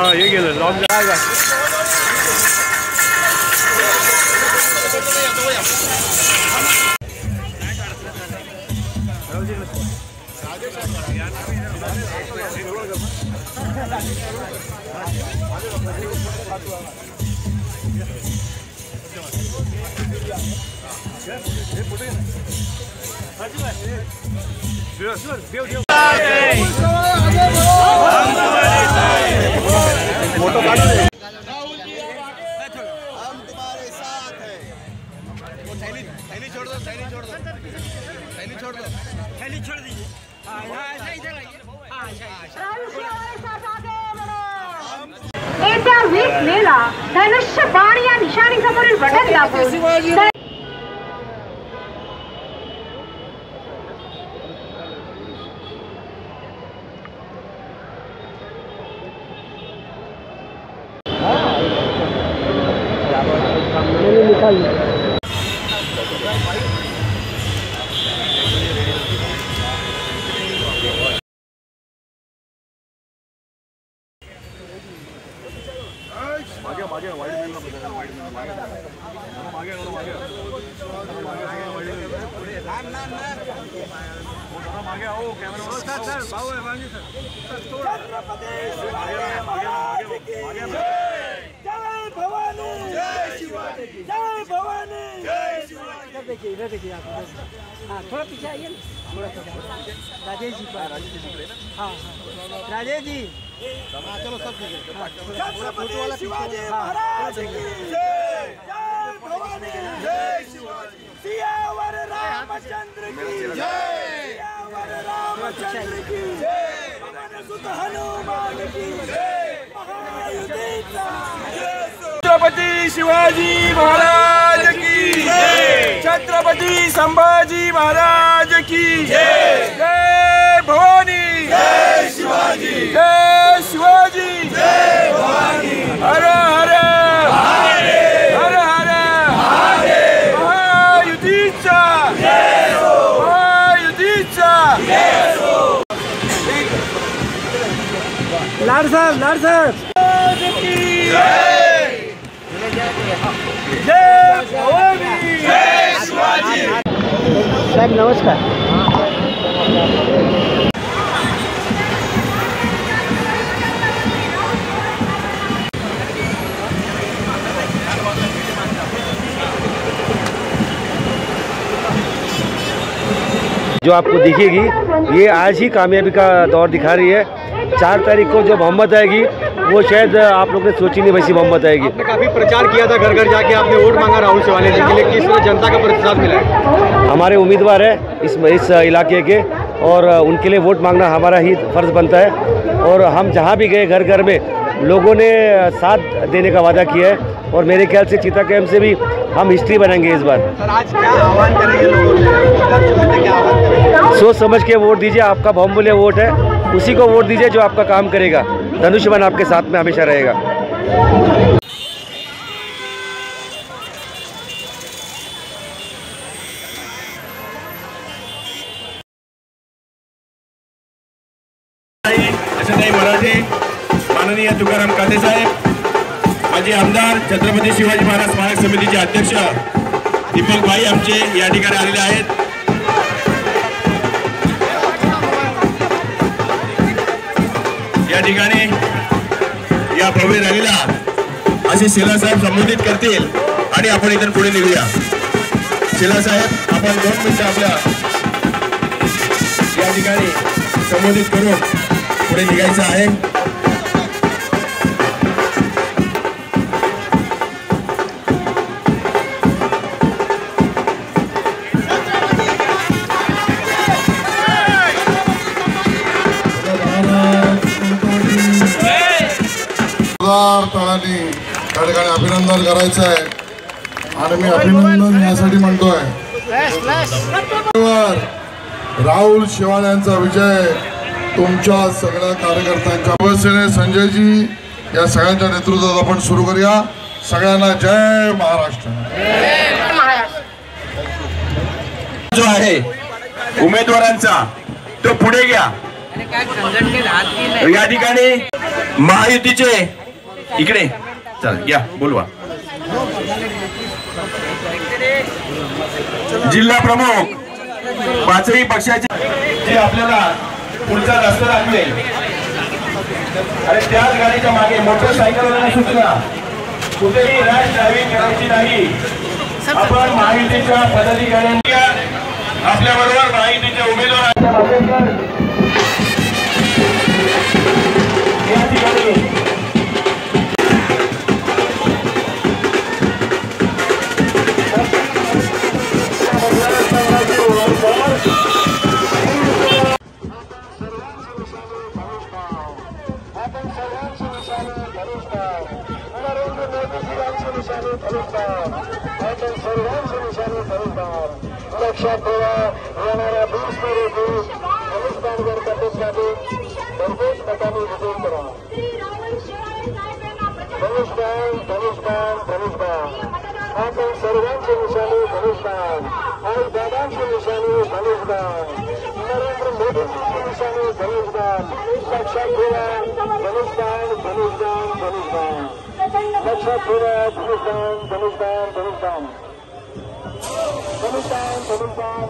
हे गेलं जाऊन जायगा फोटो काट दे। हम तुम्हारे साथ हैं। वो थैली छोड़ दो, थैली छोड़ दो, थैली छोड़ दो, थैली छोड़ दीजिए। येत्या 20 मेला धनुष्य बाण या निशाणी समोरील बटन दाबून देखिए इधर देखिए आप। हाँ थोड़ा पीछे आइए ना, थोड़ा राजेश जी पर। हाँ राजेश जी। हाँ चलो सब ठीक है। फोटो वाला शिवाजी महाराज की जय, जय भवानी, जय शिवाजी, सियावर रामचंद्र की जय, सियावर रामचंद्र की जय, पवन सुत हनुमान की जय, महायुधीचा छत्रपति शिवाजी महाराज की जय, छत्रपति संभाजी महाराज की जय, जय भवानी, जय शिवाजी, जय शिवाजी, जय भवानी, हर हर हर हर महायुधीचा जय हो, महायुधीचा जय हो। लाड साहब जय भवानी, जय शिवाजी। साहब नमस्कार। जो आपको दिखेगी ये आज ही कामयाबी का दौर दिखा रही है। 4 तारीख को जो मोहम्मद आएगी वो शायद आप लोग ने सोची नहीं वैसी मोहम्मद आएगी। आपने काफी प्रचार किया था, घर घर जाके आपने वोट मांगा राहुल शिवानी जी के लिए, किस तरह जनता का प्रतिसाद मिला है? हमारे उम्मीदवार है इस इलाके के और उनके लिए वोट मांगना हमारा ही फर्ज बनता है। और हम जहाँ भी गए घर घर में लोगों ने साथ देने का वादा किया है और मेरे ख्याल से चीता कैंप से भी हम हिस्ट्री बनाएंगे इस बार। सर आज क्या आह्वान करेंगे लोगों से? क्या आह्वान करेंगे? सोच समझ के वोट दीजिए, आपका बहुमूल्य वोट है, उसी को वोट दीजिए जो आपका काम करेगा। धनुष्यबाण आपके साथ में हमेशा रहेगा। मराठे, माननीय तुकाराम काते साहेब, माजी आमदार, छत्रपती शिवाजी महाराज स्मारक समितीचे अध्यक्ष दीपक भाई आमचे या ठिकाणी आलेले आहेत। या ठिकाणी या भव्य रॅलीला असे शिला साहेब संबोधित करतील आणि आपण इथून पुढे निघूया। शिला साहेब आपण 2 मिनिटं आपल्या या ठिकाणी संबोधित करून पुढे निघायचं आहे। तळाने त्या ठिकाणी अभिनंदन करायचं आहे आणि मी अभिनंदन यासाठी म्हणतोय राहुल शिवानी यांचा विजय तुमच्या सगळ्या कार्यकर्त्यांच्या शिवसेने संजयजी या सगळ्यांच्या नेतृत्वात आपण सुरू करूया। सगळ्यांना जय महाराष्ट्र। जो आहे उमेदवारांचा तो पुढे घ्या या ठिकाणी। महायुतीचे इकडे चल या बोलवा जिल्हा प्रमुख पाचही पक्षाचे जे आपल्याला पुढचा रस्ता दाखवेल आणि त्याच गाडीच्या मागे मोटरसायकलवाल्यांना सूचना कुठेही रॅश ड्रायव्हिंग करायची नाही। आपण महायुतीच्या पदाधिकाऱ्यांनी आपल्या बरोबर महायुतीच्या उमेदवारांच्या या ठिकाणी लक्षात ठेवा येणाऱ्या 20 रोजी अनुष्ठानवर प्रतिष्ठापन भरघोस मताने विजयी करा। धनुष्यबाण आपण सर्वांची निशाणी धनुष्यबाण आई दादांची निशाणी धनुष्यबाण नरेंद्र मोदींची निशाणी धनुष्यबाण लक्षात ठेवा धनुष्यबाण लक्षात ठेवा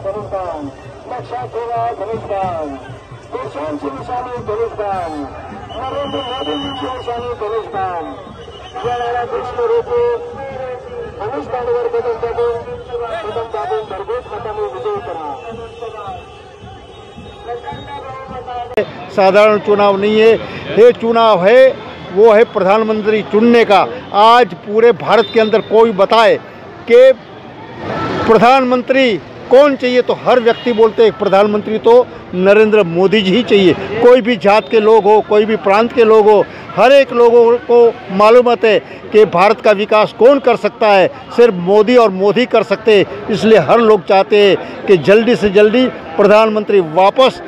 धनुष्यबाण लक्षात ठेवा धनुष्यबाण देशांची निशाणी धनुष्यबाण नरेंद्र मोदींची निशाणी धनुष्यबाण येणाऱ्या 20 रोजी अनुष्ठानवर बदल दाबून भरघोस मताने विजयी करा। साधारण चुनाव नहीं है, ये चुनाव है वो है प्रधानमंत्री चुनने का। आज पूरे भारत के अंदर कोई बताए कि प्रधानमंत्री कौन चाहिए, तो हर व्यक्ति बोलते हैं प्रधानमंत्री तो नरेंद्र मोदी जी ही चाहिए। कोई भी जात के लोग हो, कोई भी प्रांत के लोग हो, हर एक लोगों को मालूम है कि भारत का विकास कौन कर सकता है, सिर्फ मोदी और मोदी कर सकते हैं। इसलिए हर लोग चाहते हैं कि जल्दी से जल्दी प्रधानमंत्री वापस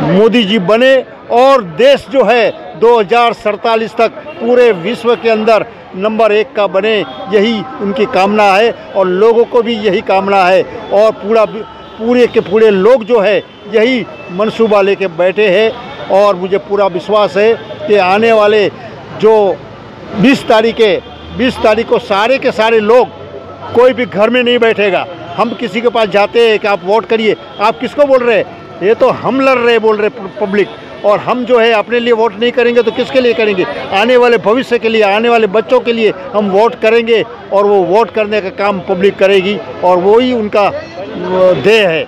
मोदी जी बने और देश जो है 2047 तक पूरे विश्व के अंदर नंबर 1 का बने, यही उनकी कामना है और लोगों को भी यही कामना है। और पूरे के पूरे लोग जो है यही मंसूबा लेके बैठे हैं और मुझे पूरा विश्वास है कि आने वाले जो 20 तारीख को सारे के सारे लोग, कोई भी घर में नहीं बैठेगा। हम किसी के पास जाते हैं कि आप वोट करिए, आप किसको बोल रहे हैं? ये तो हम लड़ रहे बोल रहे पब्लिक, और हम जो है अपने लिए वोट नहीं करेंगे तो किसके लिए करेंगे? आने वाले भविष्य के लिए, आने वाले बच्चों के लिए हम वोट करेंगे और वो वोट करने का काम पब्लिक करेगी और वही उनका ध्येय है।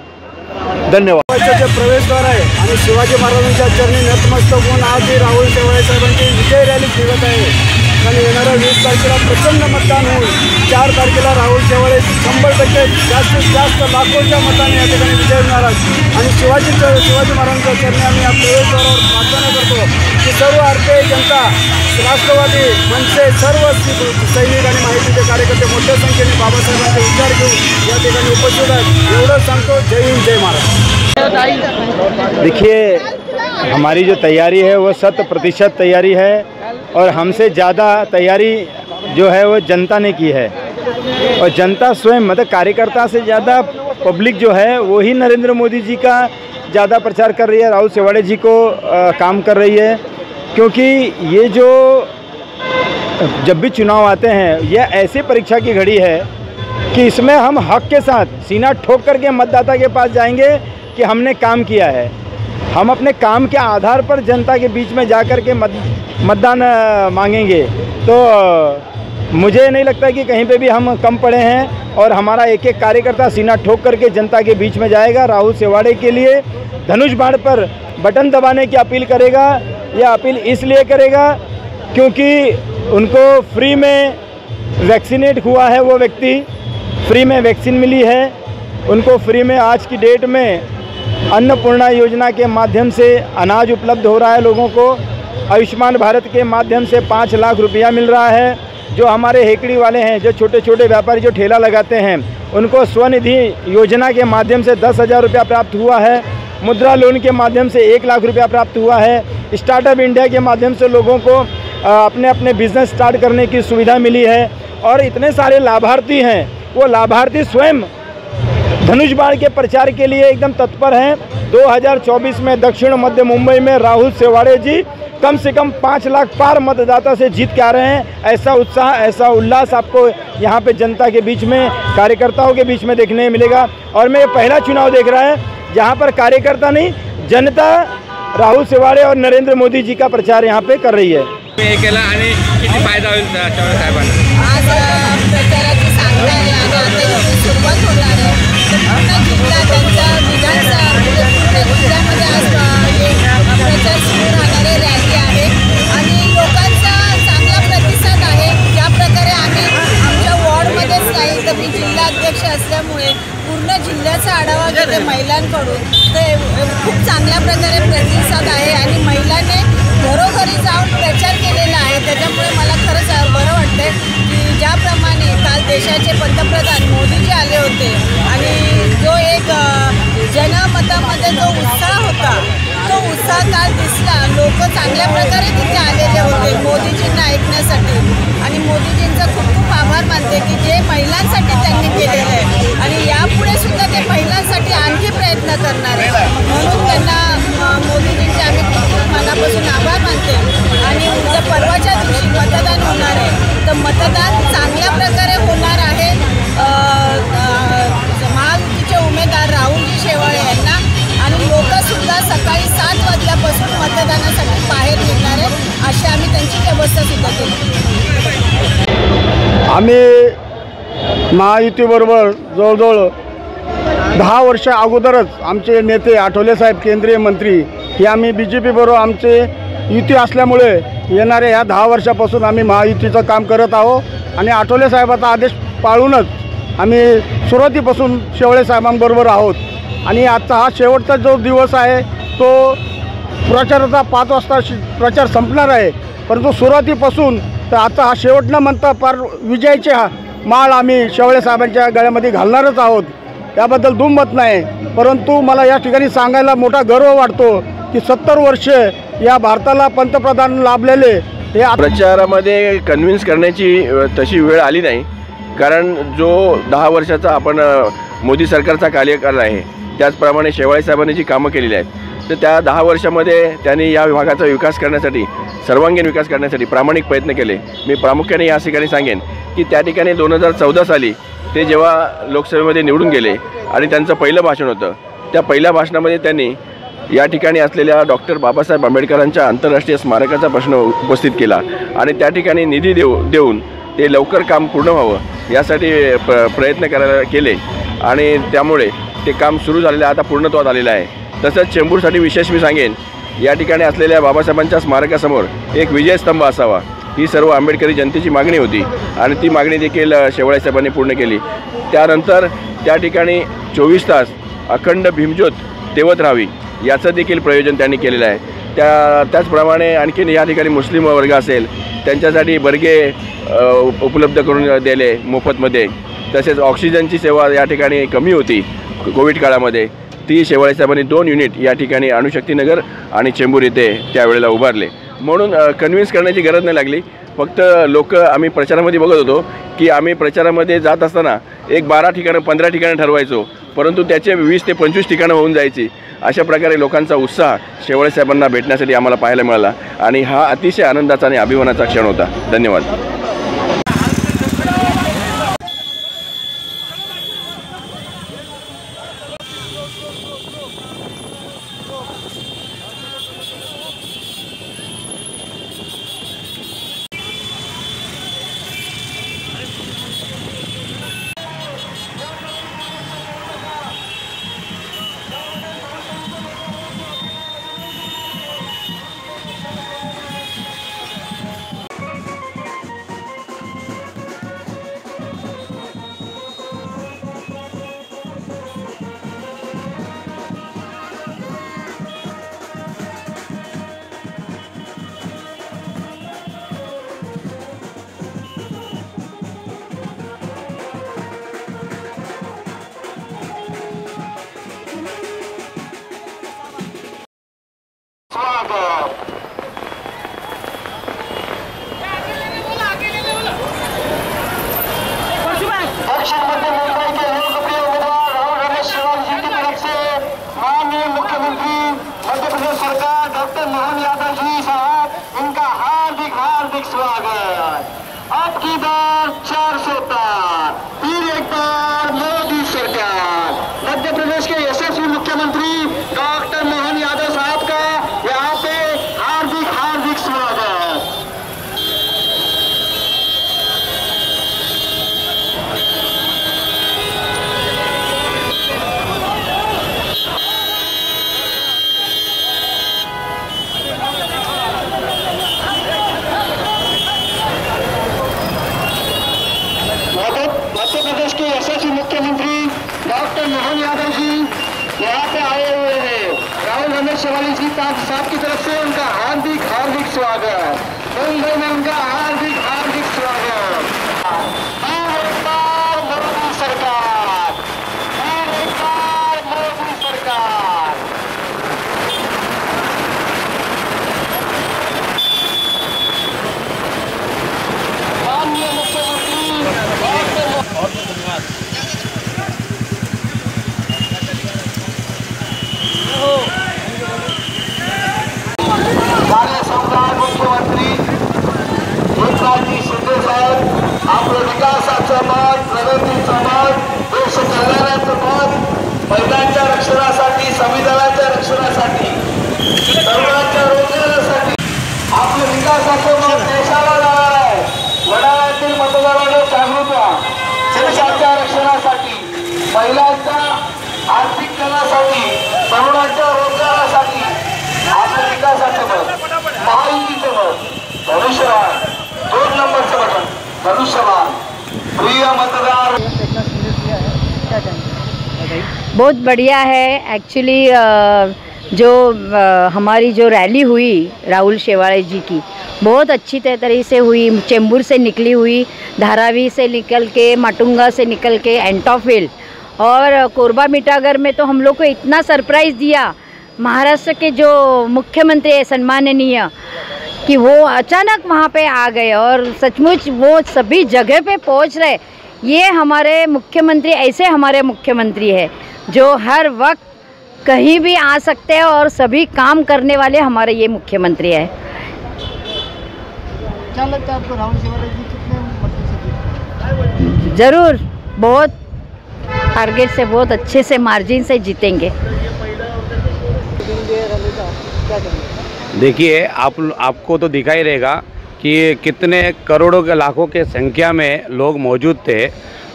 धन्यवाद। प्रवेशद्वार आहे आणि शिवाजी महाराजांच्या चरणी नतमस्तक होऊन आज राहुल शेवाळे साहेबांची विजय रॅली निघत आहे आणि येणाऱ्या 20 तारखेला प्रचंड मतदान होऊन 4 तारखेला राहुल शेवाळे 100% जास्तीत जास्त लाखोच्या मताने या ठिकाणी विजय होणार आहेत। आणि शिवाजी महाराजांच्या चरणी आम्ही या प्रवेशद्वारावर प्रार्थना करतो की सर्व भारतीय जनता, राष्ट्रवादी, मनसे, सर्व सैनिक आणि माहितीचे कार्यकर्ते मोठ्या संख्येने बाबासाहेबांचे विचार घेऊन या ठिकाणी उपस्थित आहेत। एवढं सांगतो। जय हिंद, जय महाराष्ट्र। देखिए, हमारी जो तैयारी है वो 100% तैयारी है और हमसे ज़्यादा तैयारी जो है वो जनता ने की है और जनता स्वयं, मतलब कार्यकर्ता से ज़्यादा पब्लिक जो है वो ही नरेंद्र मोदी जी का ज़्यादा प्रचार कर रही है, राहुल शेवाड़े जी को काम कर रही है। क्योंकि ये जो जब भी चुनाव आते हैं यह ऐसी परीक्षा की घड़ी है कि इसमें हम हक के साथ सीना ठोक करके मतदाता के पास जाएंगे कि हमने काम किया है। हम अपने काम के आधार पर जनता के बीच में जा कर के मतदान मांगेंगे। तो मुझे नहीं लगता कि कहीं पे भी हम कम पड़े हैं और हमारा एक एक कार्यकर्ता सीना ठोक करके जनता के बीच में जाएगा, राहुल शेवाड़े के लिए धनुष बाण पर बटन दबाने की अपील करेगा। यह अपील इसलिए करेगा क्योंकि उनको फ्री में वैक्सीनेट हुआ है, वो व्यक्ति फ्री में वैक्सीन मिली है उनको। फ्री में आज की डेट में अन्नपूर्णा योजना के माध्यम से अनाज उपलब्ध हो रहा है लोगों को। आयुष्मान भारत के माध्यम से 5 लाख रुपया मिल रहा है। जो हमारे हेकड़ी वाले हैं, जो छोटे छोटे व्यापारी जो ठेला लगाते हैं, उनको स्वनिधि योजना के माध्यम से 10,000 रुपया प्राप्त हुआ है। मुद्रा लोन के माध्यम से 1 लाख रुपया प्राप्त हुआ है। स्टार्टअप इंडिया के माध्यम से लोगों को अपने अपने बिजनेस स्टार्ट करने की सुविधा मिली है। और इतने सारे लाभार्थी हैं, वो लाभार्थी स्वयं धनुष बाण के प्रचार के लिए एकदम तत्पर हैं। 2024 में दक्षिण मध्य मुंबई में राहुल शेवाड़े जी कम से कम 5 लाख पार मतदाता से जीत के आ रहे हैं। ऐसा उत्साह, ऐसा उल्लास आपको यहाँ पे जनता के बीच में, कार्यकर्ताओं के बीच में देखने मिलेगा। और मैं ये पहला चुनाव देख रहा है जहाँ पर कार्यकर्ता नहीं, जनता राहुल शेवाड़े और नरेंद्र मोदी जी का प्रचार यहाँ पे कर रही है। केला आणि किती फायदा होईल शेवाळे साहेबांना? आज प्रचाराची सांगताय आणि आता सुरुवात होणार आहे। पूर्ण जिल्हा त्यांचा विधानसभा पूर्ण जिल्ह्यामध्ये आज प्रचार सुरू राहणारे रॅली आहे आणि लोकांचा चांगला प्रतिसाद आहे। ज्या प्रकारे आम्ही आमच्या वॉर्डमध्येच नाही तर मी जिल्हाध्यक्ष असल्यामुळे पूर्ण जिल्ह्याचा आढावा घेते महिलांकडून, तर खूप चांगल्या प्रकारे प्रतिसाद आहे आणि महिलांनी घरोघरी जाऊन प्रचार केलेला आहे। त्याच्यामुळे मला खरंच बरं वाटतंय की ज्याप्रमाणे काल देशाचे पंतप्रधान मोदीजी आले होते आणि जो एक जनमतामध्ये जो उत्साह होता तो उत्साह काल दिसला। लोक चांगल्या प्रकारे तिथे आलेले होते मोदीजींना ऐकण्यासाठी आणि मोदीजींचा खूप खूप आभार मानते की जे महिलांसाठी त्यांनी केलेलं आहे आणि यापुढे सुद्धा ते महिलांसाठी आणखी प्रयत्न करणार आहे। म्हणून त्यांना मोदीजींचे आम्ही खूप खूप मनापासून आभार मानते। आणि उद्या परवाच्या दिवशी मतदान होणार आहे तर मतदान चांगल्या प्रकारे होणार आहे महायुतीचे उमेदवार राहुलजी शेवाळे यांना आणि लोकसुद्धा सकाळी 7 वाजल्यापासून मतदानासाठी बाहेर निघणार आहे अशी आम्ही त्यांची व्यवस्था सुद्धा केली। आम्ही महायुतीबरोबर जवळजवळ 10 वर्ष अगोदरच आमचे नेते आठवले साहेब केंद्रीय मंत्री हे आम्ही BJP बरोबर आमचे युती असल्यामुळे येणाऱ्या ह्या 10 वर्षापासून आम्ही महायुतीचं काम करत आहोत आणि आठवले साहेबाचा आदेश पाळूनच आम्ही सुरुवातीपासून शेवाळे साहेबांबरोबर आहोत। आणि आजचा हा शेवटचा जो दिवस आहे तो प्रचाराचा 5 वाजता प्रचार संपणार आहे, परंतु सुरुवातीपासून तर आता हा शेवट न म्हणता फार विजयाचे माळ आम्ही शेवाळे साहेबांच्या गळ्यामध्ये घालणारच आहोत, त्याबद्दल दुमत नाही। परंतु मला या ठिकाणी सांगायला मोठा गर्व वाटतो की 70 वर्ष या भारताला पंतप्रधान लाभलेले हे प्रचारामध्ये कन्व्हिन्स करण्याची तशी वेळ आली नाही, कारण जो 10 वर्षाचा आपण मोदी सरकारचा कार्यकाळ आहे त्याचप्रमाणे शेवाळे साहेबांनी जी कामं केलेली आहेत तर त्या 10 वर्षामध्ये त्यांनी या विभागाचा विकास करण्यासाठी, सर्वांगीण विकास करण्यासाठी प्रामाणिक प्रयत्न केले। मी प्रामुख्याने या ठिकाणी सांगेन की त्या ठिकाणी 2014 साली ते जेव्हा लोकसभेमध्ये निवडून गेले आणि त्यांचं पहिलं भाषण होतं, त्या पहिल्या भाषणामध्ये त्यांनी या ठिकाणी असलेल्या डॉक्टर बाबासाहेब आंबेडकरांच्या आंतरराष्ट्रीय स्मारकाचा प्रश्न उपस्थित केला आणि त्या ठिकाणी निधी देऊन ते लवकर काम पूर्ण व्हावं यासाठी प्रयत्न करायला केले आणि त्यामुळे ते काम सुरू झालेलं आता पूर्णत्वात आलेलं आहे। तसंच चेंबूरसाठी विशेष मी सांगेन, या ठिकाणी असलेल्या बाबासाहेबांच्या स्मारकासमोर एक विजयस्तंभ असावा ही सर्व आंबेडकरी जनतेची मागणी होती आणि ती मागणी देखील शेवाळे साहेबांनी पूर्ण केली। त्यानंतर त्या ठिकाणी 24 तास अखंड भीमज्योत तेवत राहावी याचं देखील प्रयोजन त्यांनी केलेलं आहे। त्याचप्रमाणे आणखीन या ठिकाणी मुस्लिम वर्ग असेल त्यांच्यासाठी बर्गे उपलब्ध करून दिले मोफतमध्ये। तसेच ऑक्सिजनची सेवा या ठिकाणी कमी होती कोविड काळामध्ये, ती शेवाळे साहेबांनी 2 युनिट या ठिकाणी अणुशक्तीनगर आणि चेंबूर येथे त्यावेळेला उभारले। म्हणून कन्व्हिन्स करण्याची गरज नाही लागली, फक्त लोक आम्ही प्रचारामध्ये बघत होतो की आम्ही प्रचारामध्ये जात असताना एक 12 ठिकाणं 15 ठिकाणं ठरवायचो, परंतु त्याचे 20 ते 25 ठिकाणं होऊन जायची। अशा प्रकारे लोकांचा उत्साह शेवाळे साहेबांना भेटण्यासाठी आम्हाला पाहायला मिळाला आणि हा अतिशय आनंदाचा आणि अभिमानाचा क्षण होता। धन्यवाद। मोहन यादव जी यहाँ पे आए हुए हैं। राहुल रमेश शिवाली जी साहब की तरफ से उनका हार्दिक हार्दिक स्वागत, मुंबई में उनका हार्दिक हार्दिक स्वागत। मोदी सरकार, मोदी सरकार। माननीय माननीय सम्राट मुख्यमंत्री एकनाथजी शिंदे साहेब आपलं विकासाचं मत, प्रगतीचं मत, देश कल्याणाचं मत, महिलांच्या रक्षणासाठी, संविधानाच्या रक्षणासाठी, तरुणांच्या रोजगारासाठी आपलं विकासाचं मत देशाला जाणार आहे। वडाळ्यातील मतदारांना जागृत व्हा, देशाच्या रक्षणासाठी, महिलांच्या आर्थिक कल्याणासाठी, तरुणांच्या रोजगारासाठी आपल्या विकासाचं मत, महायुतीचं मत, धनुष्यबाण 2 नंबरचं बटन धनुष्यबाण। प्रिय मतदार, बहुत बढ़िया है एक्चुअली। जो हमारी जो रैली हुई राहुल शेवाड़े जी की बहुत अच्छी तरह से हुई। चेंबूर से निकली हुई, धारावी से निकल के, माटुंगा से निकल के एंटोफिल और कोरबा मिठागर में तो हम लोग को इतना सरप्राइज़ दिया महाराष्ट्र के जो मुख्यमंत्री है सम्माननीय, कि वो अचानक वहाँ पे आ गए और सचमुच वो सभी जगह पे पहुँच रहे। ये हमारे मुख्यमंत्री ऐसे हमारे मुख्यमंत्री है जो हर वक्त कहीं भी आ सकते हैं और सभी काम करने वाले हमारे ये मुख्यमंत्री है। क्या लगता है आपको राहुल शेवाड़े जी कितने मतों से जीतेंगे? ज़रूर बहुत टारगेट से, बहुत अच्छे से मार्जिन से जीतेंगे। देखिए आपको तो दिखाई रहेगा कि कितने करोड़ों के लाखों के संख्या में लोग मौजूद थे,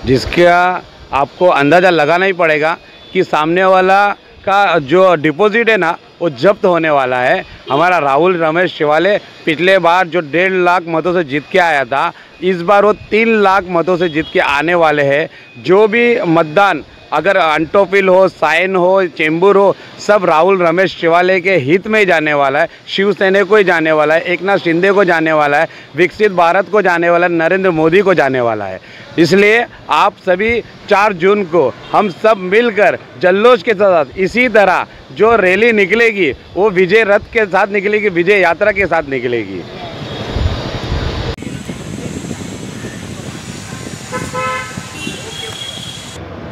जिसका आपको अंदाज़ा लगाना ही पड़ेगा कि सामने वाला का जो डिपॉजिट है ना वो जब्त होने वाला है। हमारा राहुल रमेश शिवाले पिछले बार जो 1.5 लाख मतों से जीत के आया था, इस बार वो 3 लाख मतों से जीत के आने वाले हैं। जो भी मतदान अगर अंटोफिल हो, साइन हो, चेंबूर हो, सब राहुल रमेश शिवाले के हित में ही जाने वाला है। शिवसेना को ही जाने वाला है, एकनाथ शिंदे को जाने वाला है, विकसित भारत को जाने वाला है, नरेंद्र मोदी को जाने वाला है। इसलिए आप सभी 4 जून को हम सब मिलकर जल्लोष के साथ इसी तरह जो रैली निकलेगी वो विजय रथ के साथ निकलेगी, विजय यात्रा के साथ निकलेगी।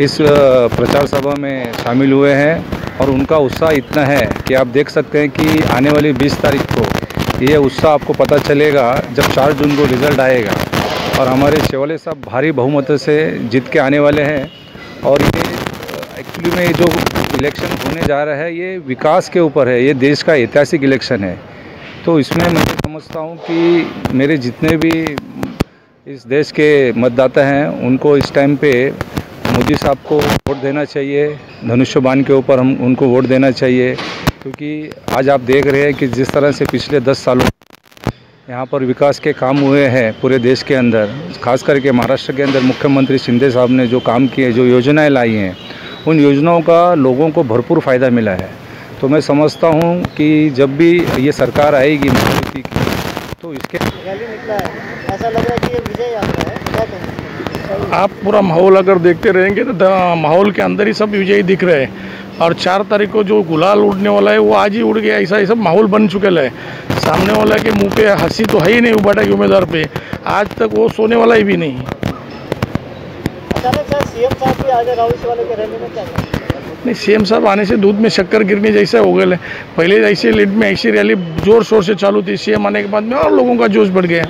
इस प्रचार सभा में शामिल हुए हैं और उनका उत्साह इतना है कि आप देख सकते हैं कि आने वाली 20 तारीख को ये उत्साह आपको पता चलेगा जब 4 जून को रिज़ल्ट आएगा और हमारे शिवाले साहब भारी बहुमत से जीत के आने वाले हैं। और ये एक्चुअली में जो इलेक्शन होने जा रहा है ये विकास के ऊपर है, ये देश का ऐतिहासिक इलेक्शन है। तो इसमें मैं समझता हूँ कि मेरे जितने भी इस देश के मतदाता हैं उनको इस टाइम पे मोदी साहब को वोट देना चाहिए, धनुष्यबाण के ऊपर हम उनको वोट देना चाहिए। क्योंकि आज आप देख रहे हैं कि जिस तरह से पिछले 10 सालों यहाँ पर विकास के काम हुए हैं पूरे देश के अंदर, खास करके महाराष्ट्र के अंदर मुख्यमंत्री शिंदे साहब ने जो काम किए, जो योजनाएं लाई हैं, उन योजनाओं का लोगों को भरपूर फ़ायदा मिला है। तो मैं समझता हूँ कि जब भी ये सरकार आएगी महायुति की तो इसके ऐसा लग रहा है कि ये विजय यात्रा है, क्या कहेंगे? आप पूरा माहौल अगर देखते रहेंगे तो माहौल के अंदर ही सब विजयी दिख रहे हैं। और 4 तारीख को जो गुलाल उड़ने वाला है वो आज ही उड़ गया, ऐसा ही सब माहौल बन चुका है। सामने वाला के मुंह पे हंसी तो है ही नहीं उबाटा के उम्मीदवार पे, आज तक वो सोने वाला ही भी नहीं। अचानक से सीएम साहब भी आ गए राहुल शेवाले के रैली में, क्या नहीं, सीएम साहब आने से दूध में शक्कर गिरने जैसा हो गया है। पहले ऐसे लीड में ऐसी रैली जोर शोर से चालू थी, सीएम आने के बाद में और लोगों का जोश बढ़ गया।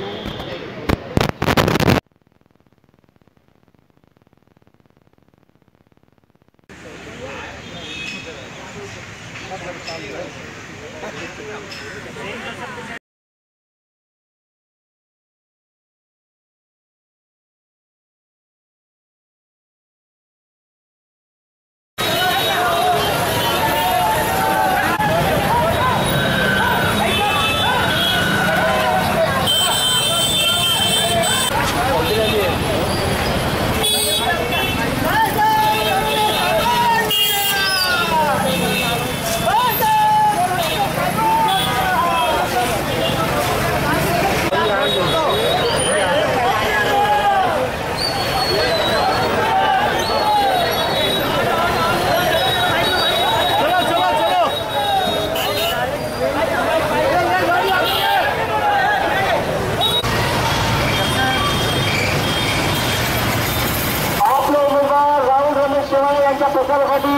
प्रचारासाठी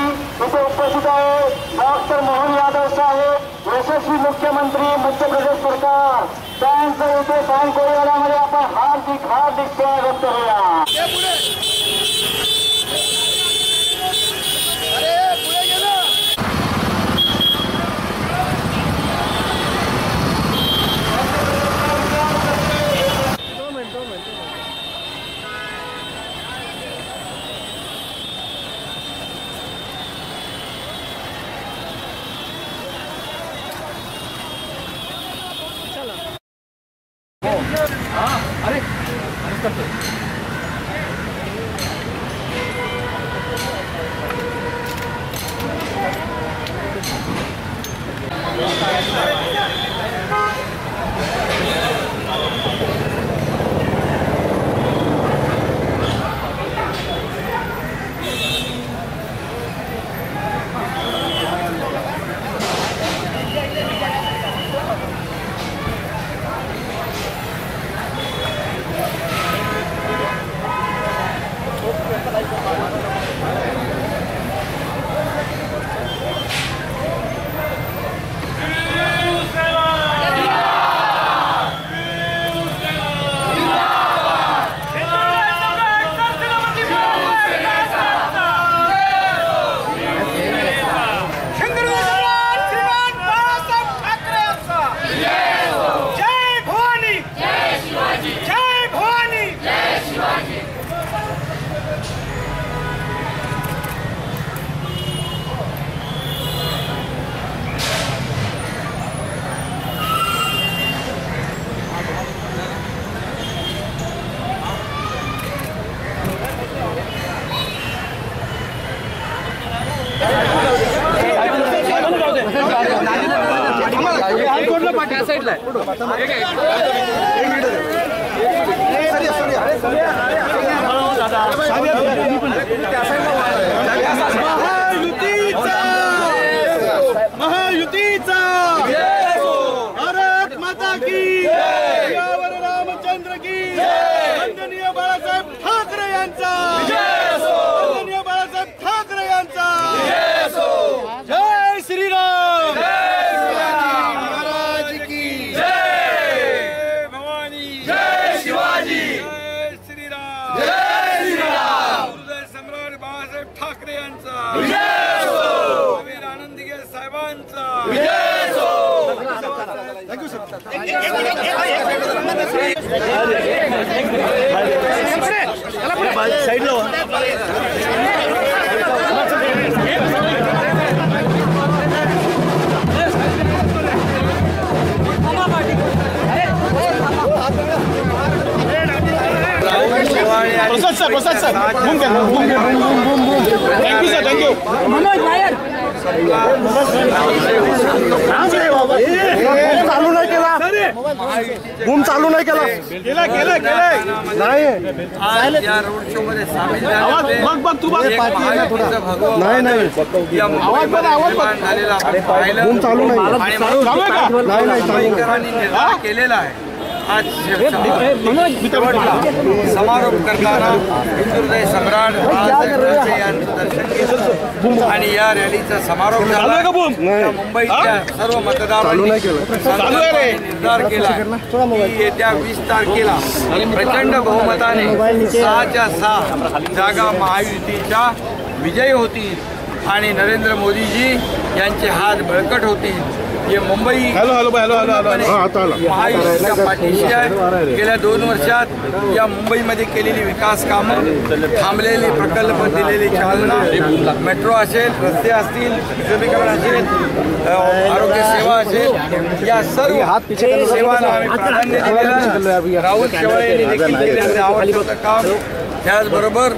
इथे उपस्थित आहे डॉक्टर मोहन यादव साहेब, यशस्वी मुख्यमंत्री मध्य प्रदेश सरकार, त्यांचं इथे कानकोळीवाड्यामध्ये आपण हार्दिक हार्दिक स्वागत करूया. महायुतीचा भारत माता की सियावर रामचंद्र की वंदनीय बाळासाहेब ठाकरे यांचा वंदनीय बाळासाहेब ठाकरे यांचा जय श्रीराम महाराज की जय भवानी जय शिवाजी जय श्रीराम हृदय सम्राट बाळासाहेब ठाकरे यांचा वीर आनंदीगे साहेबांचा थँक्यू सर. साईडला प्रसाद सर थँक्यू सर थँक्यू चालू नाही केला बूम चालू नाही केला नाही या रोड शो मध्ये सामील बघ तू बघ नाही आवाज बूम चालू नाही केलेला आहे. आज समारोप करताना हृदय सम्राट यांचं दर्शन घेतलं आणि या रॅलीचा समारोप झाला. मुंबईच्या सर्व मतदारांनी निर्धार केला की येत्या 20 तारखेला प्रचंड बहुमताने 6च्या 6 जागा महायुतीच्या विजयी होतील आणि नरेंद्र मोदीजी यांचे हात बळकट होतील. ये मुंबई महायुतीच्या पाठीशी आहे. गेल्या 2 वर्षात या मुंबईमध्ये केलेली विकास कामं, थांबलेले प्रकल्प, दिलेली चालना, मेट्रो असेल, रस्ते असतील, विद्युतीकरण असेल, आरोग्य सेवा असेल, या सर्व सेवांना आम्ही प्राधान्य दिलेलं. राहुल शेवाळे यांनी देखील केलेलं आवश्यक काम. त्याचबरोबर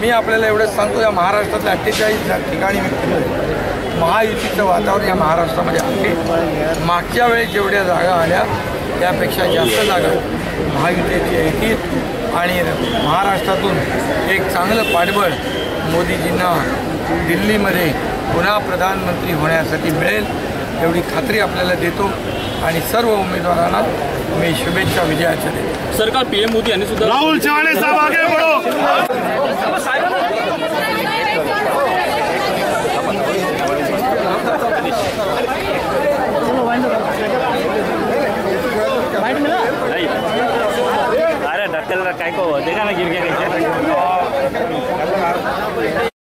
मी आपल्याला एवढंच सांगतो, या महाराष्ट्रातल्या 48 ठिकाणी महायुतीचं वातावरण या महाराष्ट्रामध्ये आहे. मागच्या वेळेस जेवढ्या जागा आल्या त्यापेक्षा जास्त जागा महायुतीची येतील आणि महाराष्ट्रातून एक चांगलं पाठबळ मोदीजींना दिल्लीमध्ये पुन्हा प्रधानमंत्री होण्यासाठी मिळेल एवढी खात्री आपल्याला देतो आणि सर्व उमेदवारांना मी शुभेच्छा विजयाच्या देतो. सरकार पीएम मोदी यांनी सुद्धा राहुल शेवाळे साहेब आगे बढ़ो. देखा ना गिर गया कैसे।